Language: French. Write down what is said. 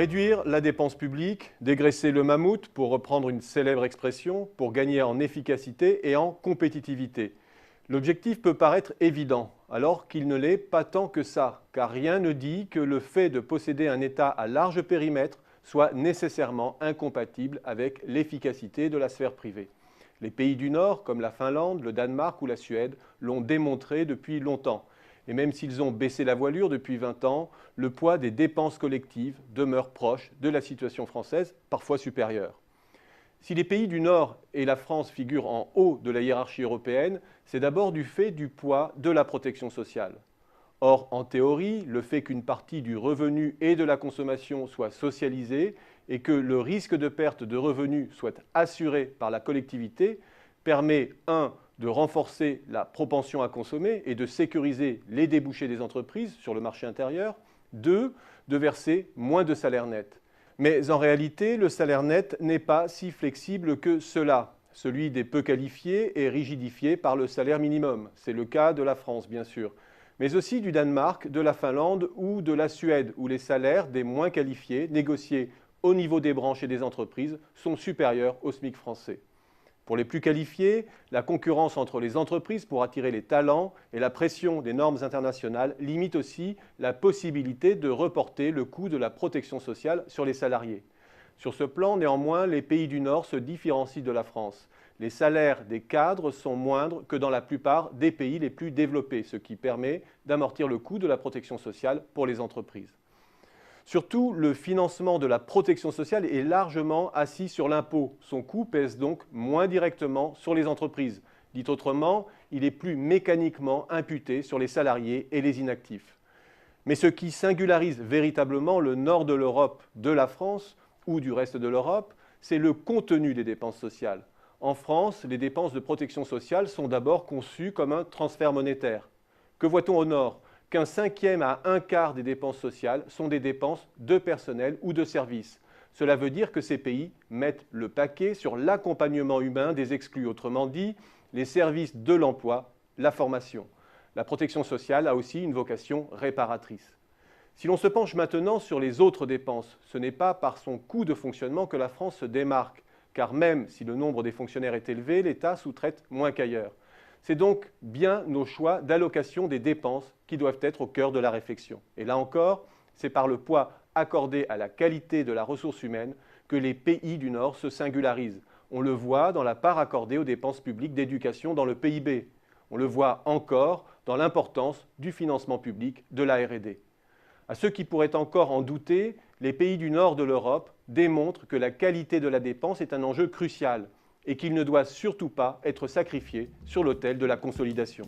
Réduire la dépense publique, dégraisser le mammouth, pour reprendre une célèbre expression, pour gagner en efficacité et en compétitivité. L'objectif peut paraître évident, alors qu'il ne l'est pas tant que ça, car rien ne dit que le fait de posséder un État à large périmètre soit nécessairement incompatible avec l'efficacité de la sphère privée. Les pays du Nord, comme la Finlande, le Danemark ou la Suède, l'ont démontré depuis longtemps. Et même s'ils ont baissé la voilure depuis 20 ans, le poids des dépenses collectives demeure proche de la situation française, parfois supérieure. Si les pays du Nord et la France figurent en haut de la hiérarchie européenne, c'est d'abord du fait du poids de la protection sociale. Or, en théorie, le fait qu'une partie du revenu et de la consommation soit socialisée et que le risque de perte de revenus soit assuré par la collectivité permet 1. De renforcer la propension à consommer et de sécuriser les débouchés des entreprises sur le marché intérieur. 2. De verser moins de salaire net. Mais en réalité, le salaire net n'est pas si flexible que cela. Celui des peu qualifiés est rigidifié par le salaire minimum. C'est le cas de la France, bien sûr. Mais aussi du Danemark, de la Finlande ou de la Suède, où les salaires des moins qualifiés, négociés au niveau des branches et des entreprises, sont supérieurs au SMIC français. Pour les plus qualifiés, la concurrence entre les entreprises pour attirer les talents et la pression des normes internationales limitent aussi la possibilité de reporter le coût de la protection sociale sur les salariés. Sur ce plan, néanmoins, les pays du Nord se différencient de la France. Les salaires des cadres sont moindres que dans la plupart des pays les plus développés, ce qui permet d'amortir le coût de la protection sociale pour les entreprises. Surtout, le financement de la protection sociale est largement assis sur l'impôt. Son coût pèse donc moins directement sur les entreprises. Dit autrement, il est plus mécaniquement imputé sur les salariés et les inactifs. Mais ce qui singularise véritablement le nord de l'Europe de la France ou du reste de l'Europe, c'est le contenu des dépenses sociales. En France, les dépenses de protection sociale sont d'abord conçues comme un transfert monétaire. Que voit-on au nord ? Qu'un cinquième à un quart des dépenses sociales sont des dépenses de personnel ou de services. Cela veut dire que ces pays mettent le paquet sur l'accompagnement humain des exclus, autrement dit, les services de l'emploi, la formation. La protection sociale a aussi une vocation réparatrice. Si l'on se penche maintenant sur les autres dépenses, ce n'est pas par son coût de fonctionnement que la France se démarque, car même si le nombre des fonctionnaires est élevé, l'État sous-traite moins qu'ailleurs. C'est donc bien nos choix d'allocation des dépenses qui doivent être au cœur de la réflexion. Et là encore, c'est par le poids accordé à la qualité de la ressource humaine que les pays du Nord se singularisent. On le voit dans la part accordée aux dépenses publiques d'éducation dans le PIB. On le voit encore dans l'importance du financement public de la R&D. À ceux qui pourraient encore en douter, les pays du Nord de l'Europe démontrent que la qualité de la dépense est un enjeu crucial et qu'il ne doit surtout pas être sacrifié sur l'autel de la consolidation.